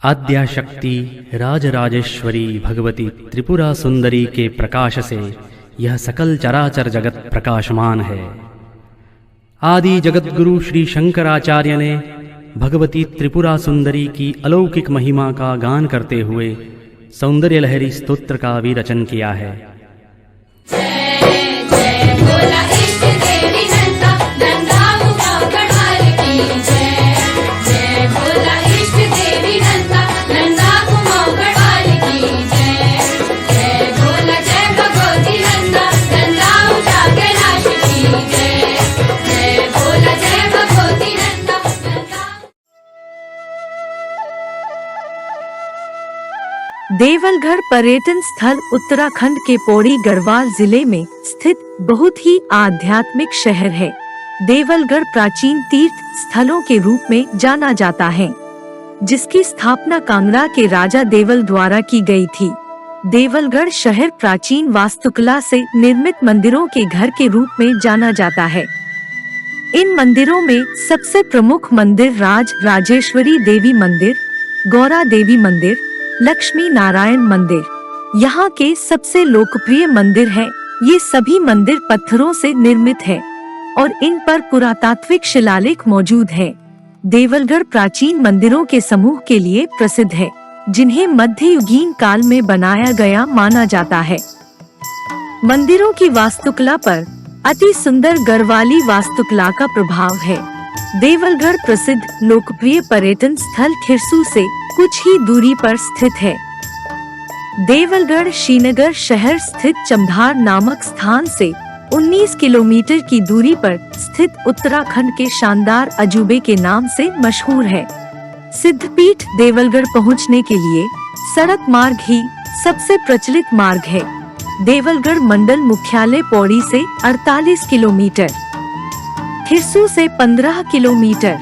आद्याशक्ति राजराजेश्वरी भगवती त्रिपुरा सुंदरी के प्रकाश से यह सकल चराचर जगत प्रकाशमान है। आदि जगतगुरु श्री शंकराचार्य ने भगवती त्रिपुरा सुंदरी की अलौकिक महिमा का गान करते हुए सौंदर्य लहरी स्तोत्र का विरचन किया है। देवलगढ़ पर्यटन स्थल उत्तराखंड के पौड़ी गढ़वाल जिले में स्थित बहुत ही आध्यात्मिक शहर है। देवलगढ़ प्राचीन तीर्थ स्थलों के रूप में जाना जाता है, जिसकी स्थापना कांगड़ा के राजा देवल द्वारा की गई थी। देवलगढ़ शहर प्राचीन वास्तुकला से निर्मित मंदिरों के घर के रूप में जाना जाता है। इन मंदिरों में सबसे प्रमुख मंदिर राज राजेश्वरी देवी मंदिर, गौरा देवी मंदिर, लक्ष्मी नारायण मंदिर यहाँ के सबसे लोकप्रिय मंदिर हैं। ये सभी मंदिर पत्थरों से निर्मित है और इन पर पुरातात्विक शिलालेख मौजूद है। देवलगढ़ प्राचीन मंदिरों के समूह के लिए प्रसिद्ध है, जिन्हें मध्ययुगीन काल में बनाया गया माना जाता है। मंदिरों की वास्तुकला पर अति सुंदर गढ़वाली वास्तुकला का प्रभाव है। देवलगढ़ प्रसिद्ध लोकप्रिय पर्यटन स्थल खिरसू से कुछ ही दूरी पर स्थित है। देवलगढ़ श्रीनगर शहर स्थित चमधार नामक स्थान से 19 किलोमीटर की दूरी पर स्थित उत्तराखंड के शानदार अजूबे के नाम से मशहूर है। सिद्धपीठ देवलगढ़ पहुंचने के लिए सड़क मार्ग ही सबसे प्रचलित मार्ग है। देवलगढ़ मंडल मुख्यालय पौड़ी से 48 किलोमीटर, खिरसू से 15 किलोमीटर,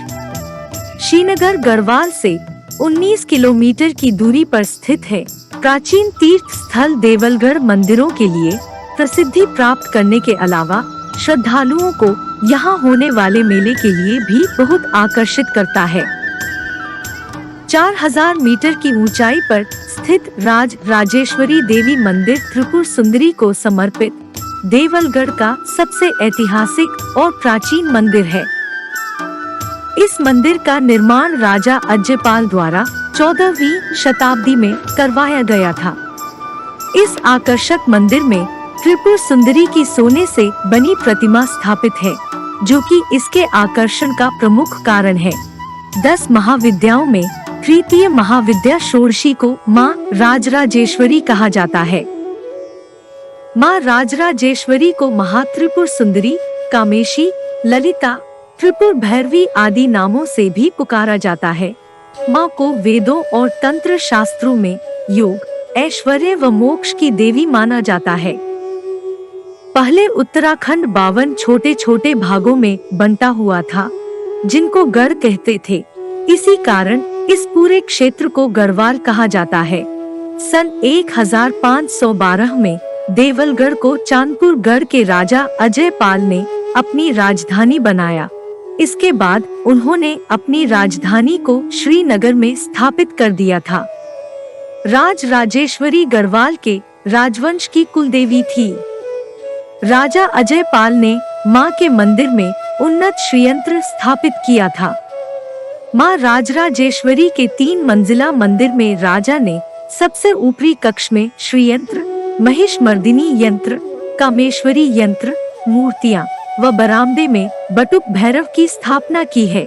श्रीनगर गढ़वाल से 19 किलोमीटर की दूरी पर स्थित है। प्राचीन तीर्थ स्थल देवलगढ़ मंदिरों के लिए प्रसिद्धि प्राप्त करने के अलावा श्रद्धालुओं को यहाँ होने वाले मेले के लिए भी बहुत आकर्षित करता है। 4000 मीटर की ऊंचाई पर स्थित राज राजेश्वरी देवी मंदिर त्रिपुर सुंदरी को समर्पित देवलगढ़ का सबसे ऐतिहासिक और प्राचीन मंदिर है। इस मंदिर का निर्माण राजा अजयपाल द्वारा 14वीं शताब्दी में करवाया गया था। इस आकर्षक मंदिर में त्रिपुर सुंदरी की सोने से बनी प्रतिमा स्थापित है, जो कि इसके आकर्षण का प्रमुख कारण है। 10 महाविद्याओं में तृतीय महाविद्या षोडशी को माँ राजराजेश्वरी कहा जाता है। माँ राजराजेश्वरी को महात्रिपुर सुंदरी, कामेशी, ललिता, त्रिपुर भैरवी आदि नामों से भी पुकारा जाता है। माँ को वेदों और तंत्र शास्त्रों में योग, ऐश्वर्य व मोक्ष की देवी माना जाता है। पहले उत्तराखंड 52 छोटे छोटे भागों में बंटा हुआ था, जिनको गढ़ कहते थे। इसी कारण इस पूरे क्षेत्र को गढ़वाल कहा जाता है। सन 1512 में देवलगढ़ को चांदपुर गढ़ के राजा अजयपाल ने अपनी राजधानी बनाया। इसके बाद उन्होंने अपनी राजधानी को श्रीनगर में स्थापित कर दिया था। राज राजेश्वरी गढ़वाल के राजवंश की कुलदेवी थी। राजा अजयपाल ने मां के मंदिर में उन्नत श्रीयंत्र स्थापित किया था। मां राजराजेश्वरी के 3 मंजिला मंदिर में राजा ने सबसे ऊपरी कक्ष में श्रीयंत्र, महिषमर्दिनी यंत्र, कामेश्वरी यंत्र, मूर्तियां व बरामदे में बटुक भैरव की स्थापना की है।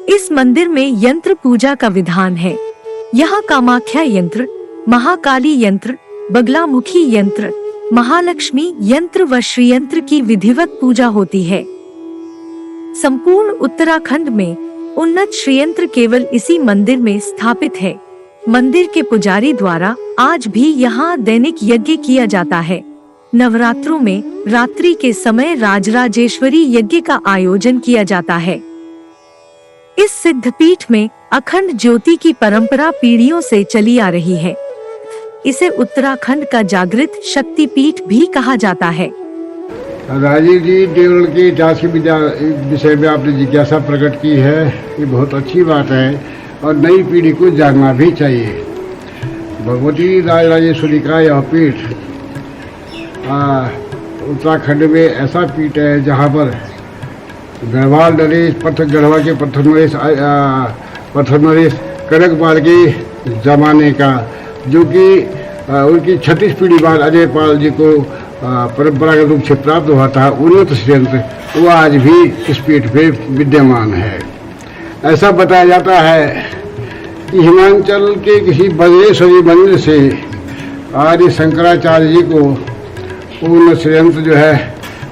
इस मंदिर में यंत्र पूजा का विधान है। यहाँ कामाख्या यंत्र, महाकाली यंत्र, बगलामुखी यंत्र, महालक्ष्मी यंत्र व श्रीयंत्र की विधिवत पूजा होती है। संपूर्ण उत्तराखंड में उन्नत श्रीयंत्र केवल इसी मंदिर में स्थापित है। मंदिर के पुजारी द्वारा आज भी यहाँ दैनिक यज्ञ किया जाता है। नवरात्रों में रात्रि के समय राजराजेश्वरी यज्ञ का आयोजन किया जाता है। इस सिद्धपीठ में अखंड ज्योति की परंपरा पीढ़ियों से चली आ रही है। इसे उत्तराखंड का जागृत शक्तिपीठ भी कहा जाता है। राजीव जी, देवल के इतिहास के विषय में आपने जिज्ञासा प्रकट की है, ये बहुत अच्छी बात है। और नई पीढ़ी को जानना भी चाहिए। भगवती राजराजेश्वरी का यह पीठ उत्तराखंड में ऐसा पीठ है जहाँ पर गढ़वाल नरेश गढ़वा के पत्थर नरेश कनकपाल के जमाने का, जो कि उनकी 36 पीढ़ी बाद अजयपाल जी को परंपरागत रूप से प्राप्त हुआ था उन्नत श्रीयंत्र, वो आज भी इस पीठ पे विद्यमान है। ऐसा बताया जाता है कि हिमाचल के किसी बज्रेश्वरी मंदिर से आदि शंकराचार्य जी को उन्नत श्रीयंत्र जो है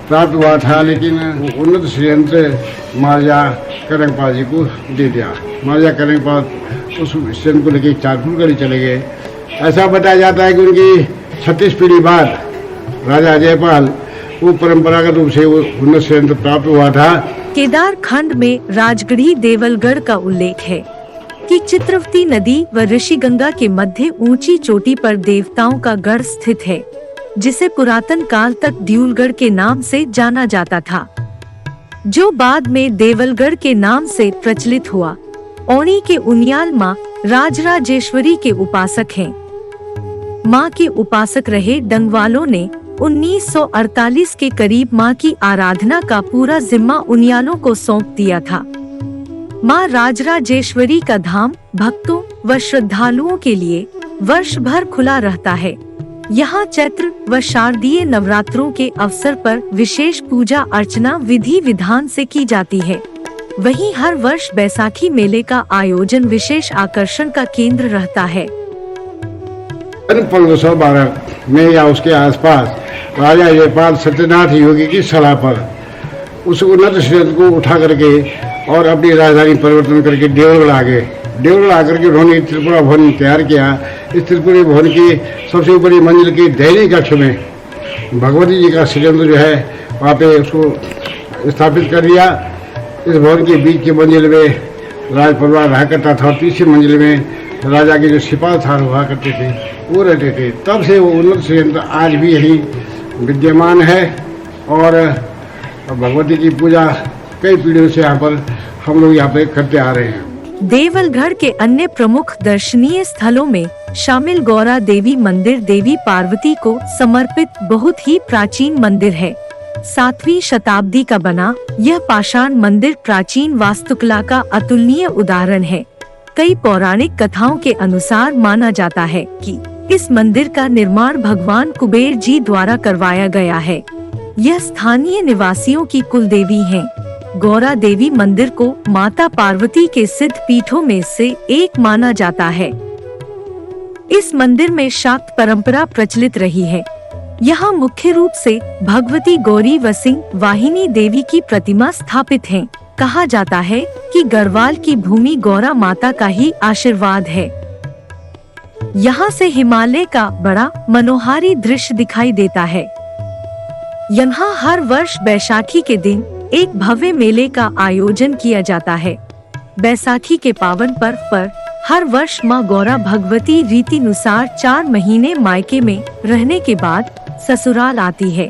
प्राप्त हुआ था, लेकिन उन्नत श्रीयंत्र महाराजा कनकपाल जी को दे दिया। महाराजा कनकपाल उस श्रीयंत्र को लेकर चारपुर चले गए। ऐसा बताया जाता है कि उनकी 36 पीढ़ी बाद राजा अजयपाल वो परंपरागत रूप से वो उन्नत श्रीयंत्र प्राप्त हुआ था। केदार खंड में राजगढ़ी देवलगढ़ का उल्लेख है कि चित्रवती नदी व ऋषिगंगा के मध्य ऊंची चोटी पर देवताओं का गढ़ स्थित है, जिसे पुरातन काल तक ड्यूलगढ़ के नाम से जाना जाता था, जो बाद में देवलगढ़ के नाम से प्रचलित हुआ। औनी के उनियाल माँ राजराजेश्वरी के उपासक हैं। माँ के उपासक रहे डंगवालों ने 1948 के करीब माँ की आराधना का पूरा जिम्मा उनियालों को सौंप दिया था। माँ राजराजेश्वरी का धाम भक्तों व श्रद्धालुओं के लिए वर्ष भर खुला रहता है। यहाँ चैत्र व शारदीय नवरात्रों के अवसर पर विशेष पूजा अर्चना विधि विधान से की जाती है। वहीं हर वर्ष बैसाखी मेले का आयोजन विशेष आकर्षण का केंद्र रहता है। 1512 में या उसके आसपास राजा अजयपाल सत्यनाथ योगी की सलाह पर उस उन्नत श्रीयंत्र को उठा करके और अपनी राजधानी परिवर्तन करके देवलगढ़ आ गए। देवलगढ़ आकर के उन्होंने त्रिपुरा भवन तैयार किया। इस त्रिपुरा भवन की सबसे ऊपरी मंजिल के दैनिक कक्ष में भगवती जी का श्रीयंत्र जो है वहाँ पे उसको स्थापित कर दिया। इस भवन के बीच की मंजिल में राज परिवार रहा करता था और तीसरी मंजिल में राजा के जो सिपाहीसार हुआ करते थे वो रहते थे। तब से वो उन्नत श्रीयंत्र आज भी यही विद्यमान है और भगवती की पूजा कई पीढ़ियों से यहाँ पर हम लोग यहाँ पे करते आ रहे हैं। देवलगढ़ के अन्य प्रमुख दर्शनीय स्थलों में शामिल गौरा देवी मंदिर देवी पार्वती को समर्पित बहुत ही प्राचीन मंदिर है। 7वीं शताब्दी का बना यह पाषाण मंदिर प्राचीन वास्तुकला का अतुलनीय उदाहरण है। कई पौराणिक कथाओं के अनुसार माना जाता है कि इस मंदिर का निर्माण भगवान कुबेर जी द्वारा करवाया गया है। यह स्थानीय निवासियों की कुल देवी हैं। गौरा देवी मंदिर को माता पार्वती के सिद्ध पीठों में से एक माना जाता है। इस मंदिर में शाक्त परंपरा प्रचलित रही है। यहाँ मुख्य रूप से भगवती गौरी व सिंह वाहिनी देवी की प्रतिमा स्थापित है। कहा जाता है कि गढ़वाल की भूमि गौरा माता का ही आशीर्वाद है। यहाँ से हिमालय का बड़ा मनोहारी दृश्य दिखाई देता है। यहाँ हर वर्ष बैसाखी के दिन एक भव्य मेले का आयोजन किया जाता है। बैसाखी के पावन पर्व पर हर वर्ष माँ गौरा भगवती रीतिनुसार 4 महीने मायके में रहने के बाद ससुराल आती है।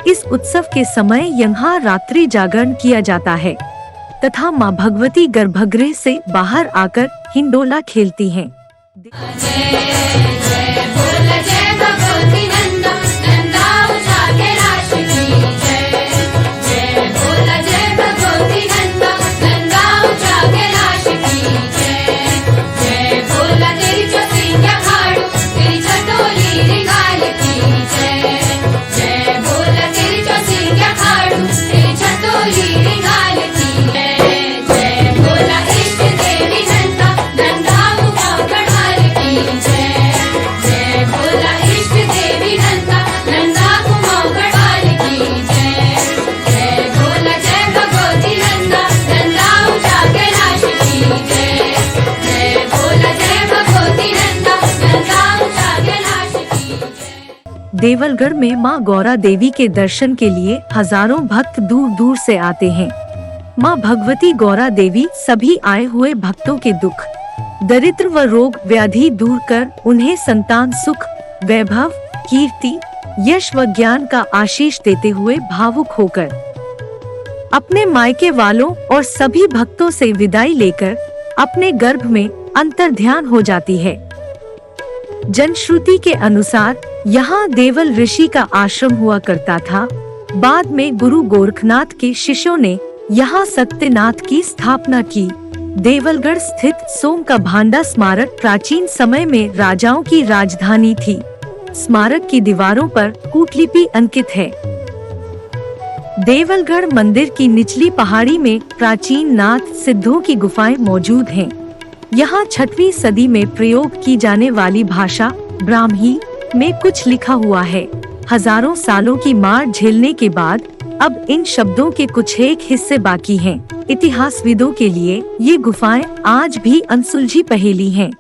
इस उत्सव के समय यहाँ रात्रि जागरण किया जाता है तथा माँ भगवती गर्भगृह से बाहर आकर हिंडोला खेलती हैं। देवलगढ़ में माँ गौरा देवी के दर्शन के लिए हजारों भक्त दूर दूर से आते हैं। माँ भगवती गौरा देवी सभी आए हुए भक्तों के दुख, दरिद्र व रोग व्याधि दूर कर उन्हें संतान सुख, वैभव, कीर्ति, यश व ज्ञान का आशीष देते हुए भावुक होकर अपने मायके वालों और सभी भक्तों से विदाई लेकर अपने गर्भ में अंतर्ध्यान हो जाती है। जनश्रुति के अनुसार यहाँ देवल ऋषि का आश्रम हुआ करता था। बाद में गुरु गोरखनाथ के शिष्यों ने यहाँ सत्यनाथ की स्थापना की। देवलगढ़ स्थित सोम का भांडा स्मारक प्राचीन समय में राजाओं की राजधानी थी। स्मारक की दीवारों पर कूटलिपि अंकित है। देवलगढ़ मंदिर की निचली पहाड़ी में प्राचीन नाथ सिद्धों की गुफाएं मौजूद हैं। यहाँ 6वीं सदी में प्रयोग की जाने वाली भाषा ब्राह्मी में कुछ लिखा हुआ है। हजारों सालों की मार झेलने के बाद अब इन शब्दों के कुछ एक हिस्से बाकी हैं। इतिहासविदों के लिए ये गुफाएं आज भी अनसुलझी पहेली हैं।